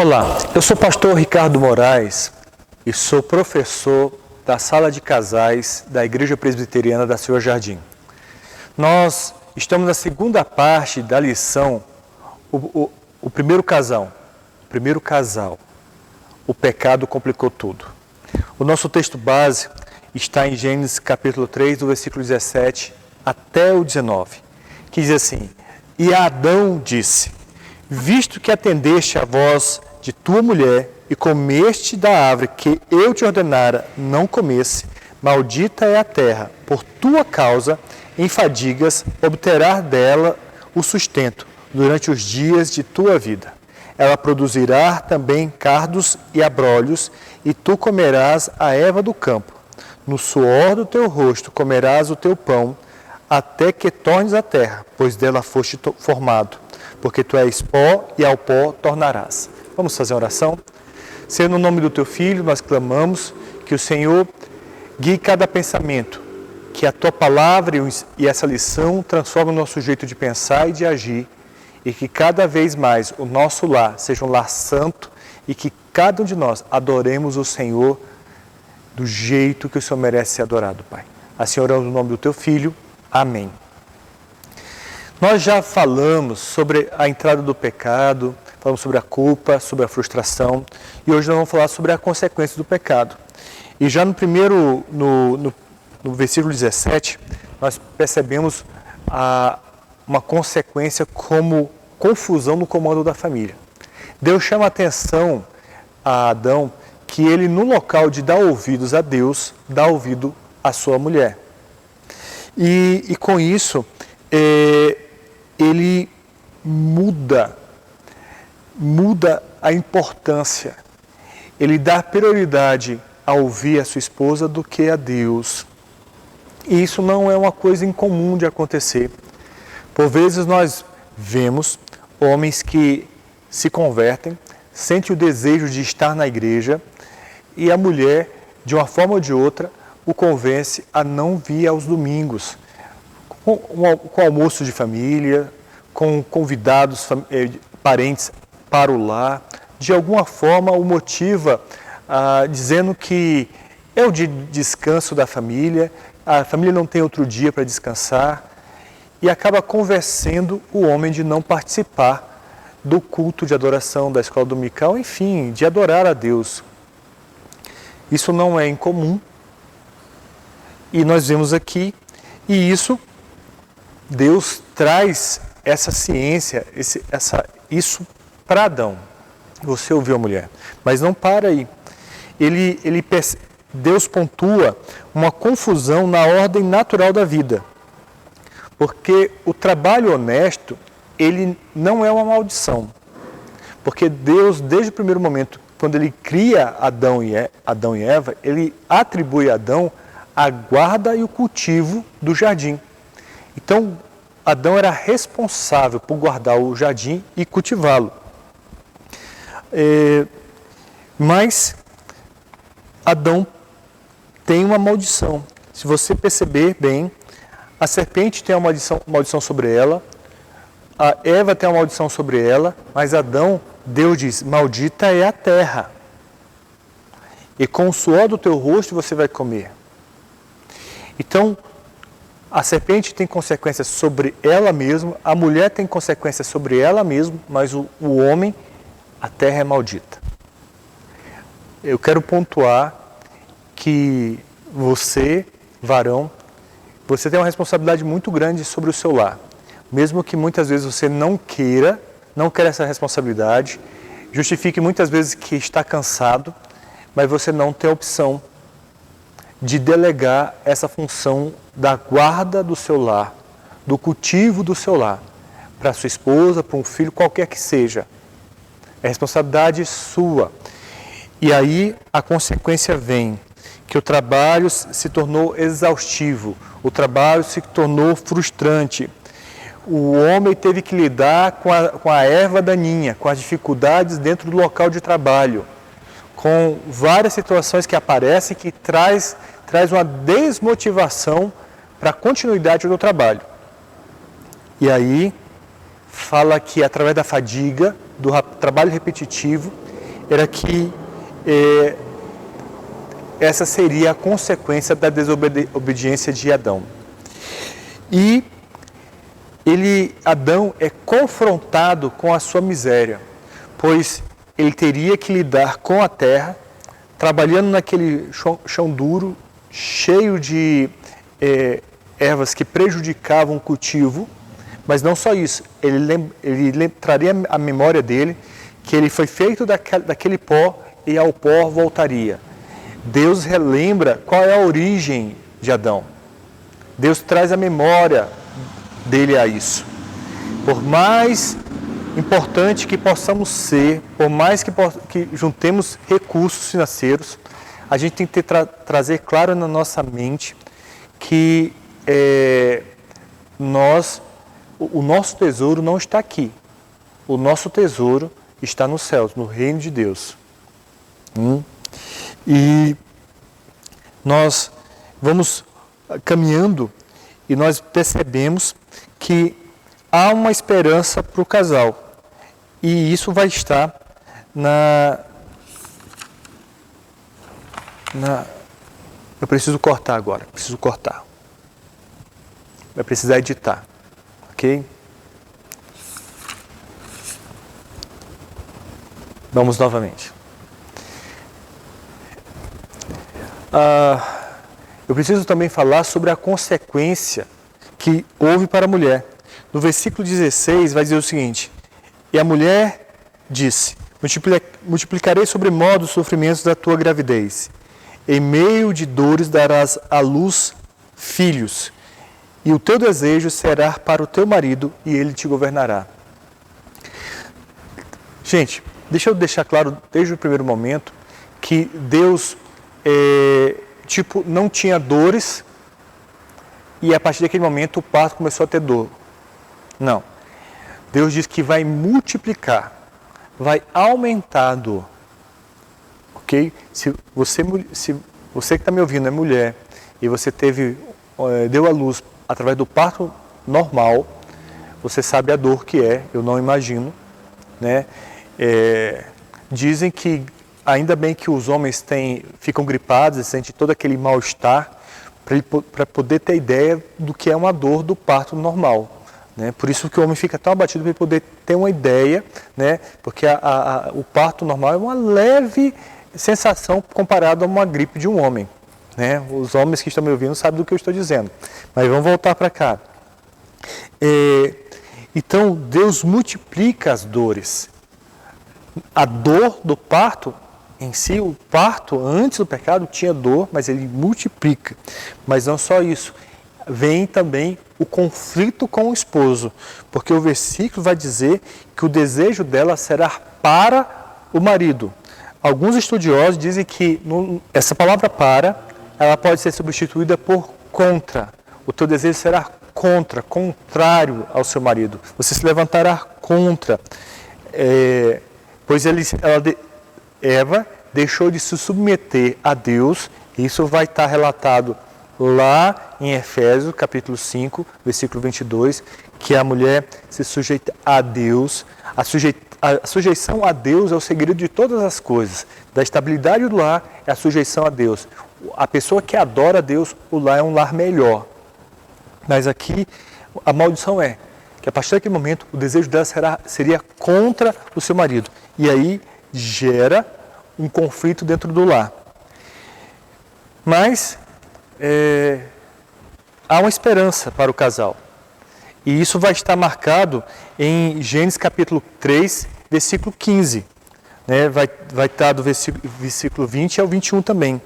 Olá, eu sou o pastor Ricardo Moraes e sou professor da Sala de Casais da Igreja Presbiteriana da Senhor Jardim. Nós estamos na segunda parte da lição, o primeiro casal, o pecado complicou tudo. O nosso texto base está em Gênesis capítulo 3, do versículo 17 até o 19, que diz assim: E Adão disse: Visto que atendeste à voz de tua mulher e comeste da árvore que eu te ordenara não comesse, maldita é a terra, por tua causa, em fadigas obterás dela o sustento durante os dias de tua vida. Ela produzirá também cardos e abrolhos, e tu comerás a erva do campo. No suor do teu rosto comerás o teu pão, até que tornes a terra, pois dela foste formado. Porque tu és pó e ao pó tornarás. Vamos fazer uma oração? Senhor, no nome do teu Filho, nós clamamos que o Senhor guie cada pensamento, que a tua palavra e essa lição transformem o nosso jeito de pensar e de agir, e que cada vez mais o nosso lar seja um lar santo e que cada um de nós adoremos o Senhor do jeito que o Senhor merece ser adorado, Pai. Assim oramos no nome do teu Filho. Amém. Nós já falamos sobre a entrada do pecado, falamos sobre a culpa, sobre a frustração, e hoje nós vamos falar sobre a consequência do pecado. E já no versículo 17, nós percebemos uma consequência como confusão no comando da família. Deus chama a atenção a Adão que ele, no local de dar ouvidos a Deus, dá ouvido à sua mulher. E com isso, ele muda a importância. Ele dá prioridade a ouvir a sua esposa do que a Deus. E isso não é uma coisa incomum de acontecer. Por vezes nós vemos homens que se convertem, sentem o desejo de estar na igreja e a mulher, de uma forma ou de outra, o convence a não vir aos domingos, com almoço de família, com convidados, parentes para o lar. De alguma forma o motiva dizendo que é o dia de descanso da família, a família não tem outro dia para descansar, e acaba convencendo o homem de não participar do culto de adoração da escola dominical, enfim, de adorar a Deus. Isso não é incomum, e nós vemos aqui, e isso, Deus traz essa ciência, isso para Adão. Você ouviu a mulher, mas não para aí. Deus pontua uma confusão na ordem natural da vida. Porque o trabalho honesto, ele não é uma maldição. Porque Deus, desde o primeiro momento, quando ele cria Adão e Eva, ele atribui a Adão a guarda e o cultivo do jardim. Então, Adão era responsável por guardar o jardim e cultivá-lo. Mas Adão tem uma maldição. Se você perceber bem, a serpente tem uma maldição sobre ela, a Eva tem uma maldição sobre ela, mas Adão, Deus diz: maldita é a terra, e com o suor do teu rosto você vai comer. Então, a serpente tem consequências sobre ela mesma, a mulher tem consequências sobre ela mesma, mas o homem, a terra é maldita. Eu quero pontuar que você, varão, você tem uma responsabilidade muito grande sobre o seu lar. Mesmo que muitas vezes você não queira essa responsabilidade, justifique muitas vezes que está cansado, mas você não tem a opção de delegar essa função da guarda do seu lar, do cultivo do seu lar, para sua esposa, para um filho, qualquer que seja. É responsabilidade sua. E aí a consequência vem, que o trabalho se tornou exaustivo, o trabalho se tornou frustrante. O homem teve que lidar com a erva daninha, com as dificuldades dentro do local de trabalho, com várias situações que aparecem que traz uma desmotivação para a continuidade do trabalho. E aí fala que através da fadiga, do trabalho repetitivo, era que essa seria a consequência da desobediência de Adão. E Adão é confrontado com a sua miséria, pois ele teria que lidar com a terra, trabalhando naquele chão duro, cheio de ervas que prejudicavam o cultivo, mas não só isso, ele traria à memória dele que ele foi feito daquele pó e ao pó voltaria. Deus relembra qual é a origem de Adão. Deus traz a memória dele a isso. Por mais importante que possamos ser, por mais que juntemos recursos financeiros, a gente tem que trazer claro na nossa mente que o nosso tesouro não está aqui. O nosso tesouro está nos céus, no reino de Deus. E nós vamos caminhando e nós percebemos que há uma esperança para o casal. E isso vai estar Eu preciso cortar agora, Vai precisar editar, ok? Vamos novamente. Eu preciso também falar sobre a consequência que houve para a mulher. No versículo 16 vai dizer o seguinte: e a mulher disse: multiplicarei sobremodo os sofrimentos da tua gravidez. Em meio de dores darás à luz filhos, e o teu desejo será para o teu marido, e ele te governará. Gente, deixa eu deixar claro desde o primeiro momento que Deus não tinha dores e a partir daquele momento o parto começou a ter dor. Não. Deus diz que vai multiplicar, vai aumentar a dor. Ok? Se você que está me ouvindo é mulher e você deu à luz através do parto normal, você sabe a dor que é, eu não imagino, né? Dizem que ainda bem que os homens ficam gripados e sentem todo aquele mal-estar para poder ter ideia do que é uma dor do parto normal. Né? Por isso que o homem fica tão abatido para ele poder ter uma ideia, né? Porque o parto normal é uma leve sensação comparado a uma gripe de um homem. Né? Os homens que estão me ouvindo sabem do que eu estou dizendo. Mas vamos voltar para cá. Então, Deus multiplica as dores. A dor do parto em si, o parto antes do pecado tinha dor, mas ele multiplica. Mas não só isso, vem também o conflito com o esposo, porque o versículo vai dizer que o desejo dela será para o marido. Alguns estudiosos dizem que essa palavra para, ela pode ser substituída por contra. O teu desejo será contrário ao seu marido. Você se levantará contra. Pois Eva deixou de se submeter a Deus. Isso vai estar relatado lá em Efésios, capítulo 5, versículo 22, que a mulher se sujeita a Deus. A sujeição a Deus é o segredo de todas as coisas. Da estabilidade do lar é a sujeição a Deus. A pessoa que adora a Deus, o lar é um lar melhor. Mas aqui a maldição é que a partir daquele momento o desejo dela seria contra o seu marido. E aí gera um conflito dentro do lar. Mas há uma esperança para o casal. E isso vai estar marcado em Gênesis capítulo 3, versículo 15. Né? Vai estar do versículo 20 ao 21 também.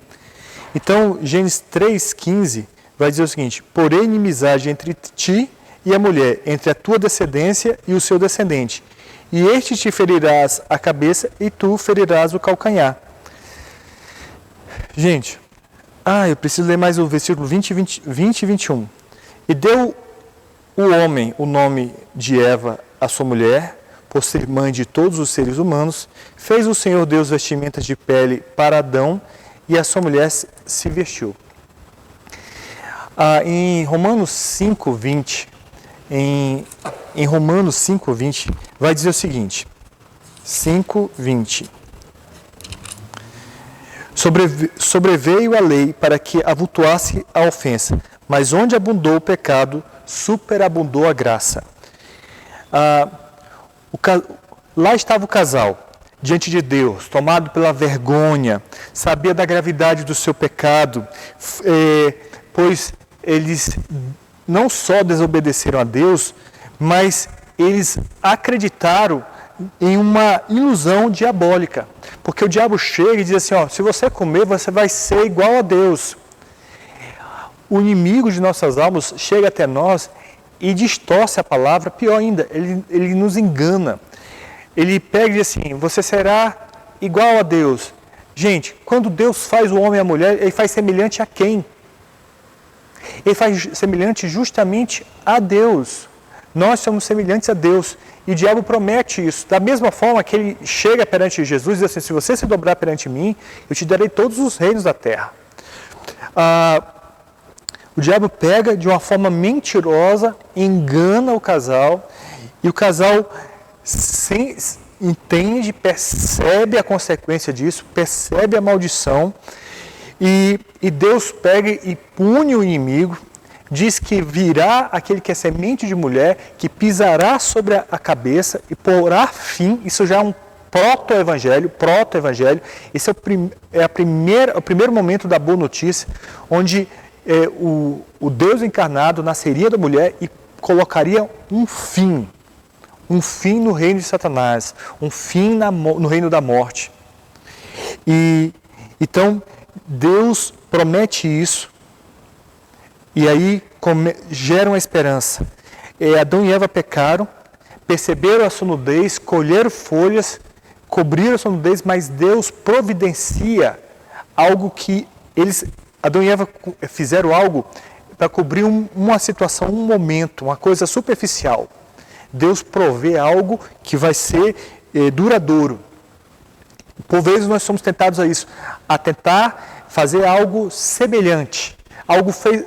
Então, Gênesis 3, 15 vai dizer o seguinte: porém, inimizade entre ti e a mulher, entre a tua descendência e o seu descendente. E este te ferirás a cabeça e tu ferirás o calcanhar. Gente, eu preciso ler mais o versículo 20 e 21. E deu o homem o nome de Eva à sua mulher, por ser mãe de todos os seres humanos. Fez o Senhor Deus vestimentas de pele para Adão, e a sua mulher se vestiu. Em Romanos 5:20, Romanos 5:20, vai dizer o seguinte: 5:20. Sobreveio a lei para que avultuasse a ofensa, mas onde abundou o pecado, superabundou a graça. Lá estava o casal, diante de Deus, tomado pela vergonha, sabia da gravidade do seu pecado, pois eles não só desobedeceram a Deus, mas eles acreditaram em uma ilusão diabólica. Porque o diabo chega e diz assim, se você comer, você vai ser igual a Deus. O inimigo de nossas almas chega até nós e distorce a palavra, pior ainda, ele nos engana. Ele pega e diz assim, você será igual a Deus. Gente, quando Deus faz o homem e a mulher, Ele faz semelhante a quem? Ele faz semelhante justamente a Deus. Nós somos semelhantes a Deus. E o diabo promete isso. Da mesma forma que ele chega perante Jesus e diz assim, se você se dobrar perante mim, eu te darei todos os reinos da terra. O diabo pega de uma forma mentirosa, engana o casal, e o casal entende, percebe a consequência disso, percebe a maldição, e Deus pega e pune o inimigo, diz que virá aquele que é semente de mulher, que pisará sobre a cabeça e porá fim, isso já é um proto-evangelho, esse é o primeiro momento da boa notícia, onde o Deus encarnado nasceria da mulher e colocaria um fim no reino de Satanás, um fim no reino da morte. E então Deus promete isso, e aí gera uma esperança. Adão e Eva pecaram, perceberam a sua nudez, colheram folhas, cobriram a sua nudez, mas Deus providencia algo que Adão e Eva fizeram algo para cobrir uma situação, um momento, uma coisa superficial. Deus provê algo que vai ser duradouro. Por vezes nós somos tentados a isso, a tentar fazer algo semelhante.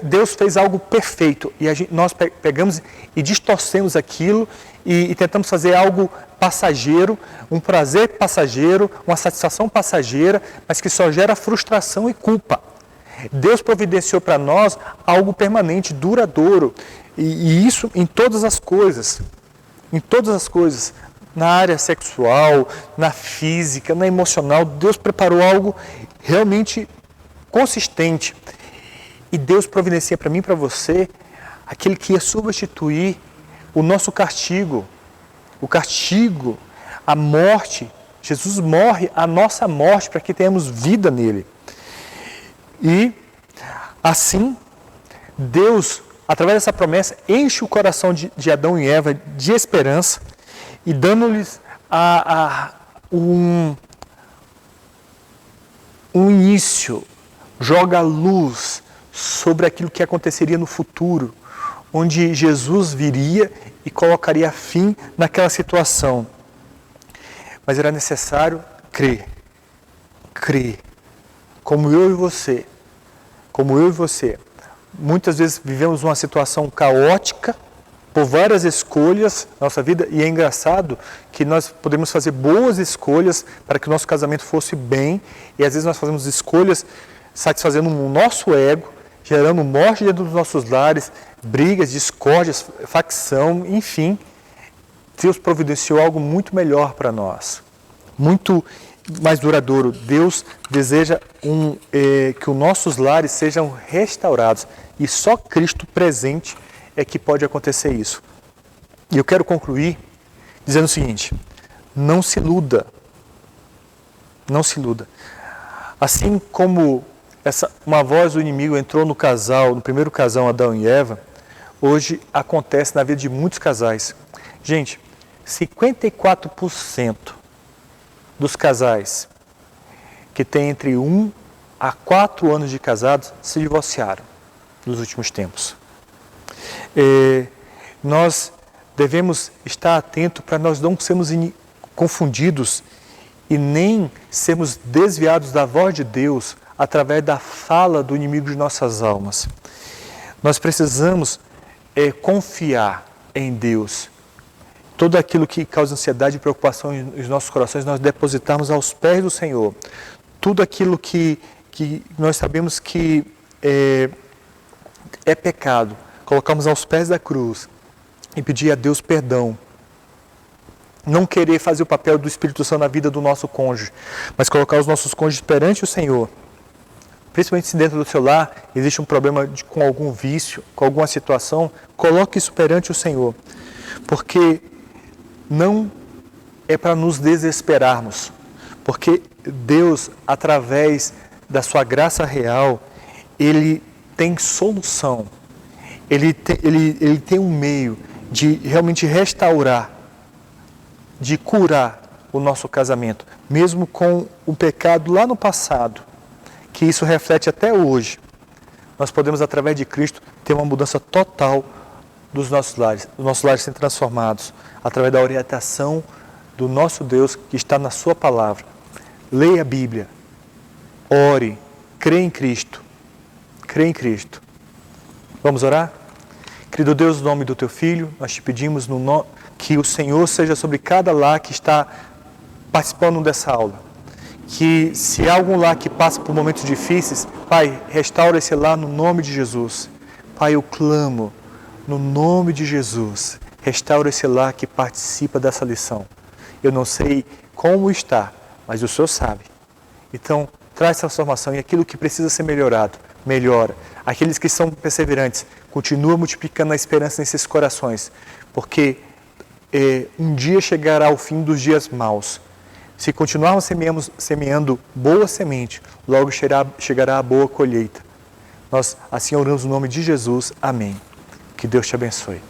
Deus fez algo perfeito e nós pegamos e distorcemos aquilo e tentamos fazer algo passageiro, um prazer passageiro, uma satisfação passageira, mas que só gera frustração e culpa. Deus providenciou para nós algo permanente, duradouro, e isso em todas as coisas, na área sexual, na física, na emocional. Deus preparou algo realmente consistente. E Deus providencia para mim e para você aquele que ia substituir o nosso castigo. O castigo, a morte. Jesus morre a nossa morte para que tenhamos vida nele. E assim, Deus, através dessa promessa, enche o coração de Adão e Eva de esperança e dando-lhes um início, joga luz sobre aquilo que aconteceria no futuro, onde Jesus viria e colocaria fim naquela situação. Mas era necessário crer. Como eu e você, muitas vezes vivemos uma situação caótica por várias escolhas na nossa vida, e é engraçado que nós podemos fazer boas escolhas para que o nosso casamento fosse bem, e às vezes nós fazemos escolhas satisfazendo o nosso ego, gerando morte dentro dos nossos lares, brigas, discórdias, facção, enfim. Deus providenciou algo muito melhor para nós, muito mais duradouro. Deus deseja que os nossos lares sejam restaurados, e só Cristo presente é que pode acontecer isso. E eu quero concluir dizendo o seguinte: não se iluda. Assim como uma voz do inimigo entrou no primeiro casal, Adão e Eva, hoje acontece na vida de muitos casais. Gente, 54% dos casais que têm entre 1 a 4 anos de casados se divorciaram nos últimos tempos. Nós devemos estar atentos para nós não sermos confundidos e nem sermos desviados da voz de Deus através da fala do inimigo de nossas almas. Nós precisamos confiar em Deus. Tudo aquilo que causa ansiedade e preocupação nos nossos corações, nós depositarmos aos pés do Senhor. tudo aquilo que nós sabemos que é pecado, colocarmos aos pés da cruz e pedir a Deus perdão. Não querer fazer o papel do Espírito Santo na vida do nosso cônjuge, mas colocar os nossos cônjuges perante o Senhor. Principalmente se dentro do seu lar existe um problema com algum vício, com alguma situação, coloque isso perante o Senhor. Porque não é para nos desesperarmos. Porque Deus, através da sua graça real, Ele tem solução. Ele tem um meio de realmente restaurar, de curar o nosso casamento, mesmo com o pecado lá no passado, que isso reflete até hoje. Nós podemos, através de Cristo, ter uma mudança total dos nossos lares serem transformados, através da orientação do nosso Deus que está na sua palavra. Leia a Bíblia, ore, crê em Cristo, Vamos orar? Querido Deus, no nome do Teu Filho, nós te pedimos que o Senhor seja sobre cada lar que está participando dessa aula. Que se há algum lar que passa por momentos difíceis, Pai, restaura esse lar no nome de Jesus. Pai, eu clamo no nome de Jesus, restaura esse lar que participa dessa lição. Eu não sei como está, mas o Senhor sabe. Então, traz transformação e aquilo que precisa ser melhorado, melhora. Aqueles que são perseverantes, continua multiplicando a esperança nesses corações, porque um dia chegará o fim dos dias maus. Se continuarmos semeando boa semente, logo chegará a boa colheita. Nós assim oramos no nome de Jesus. Amém. Que Deus te abençoe.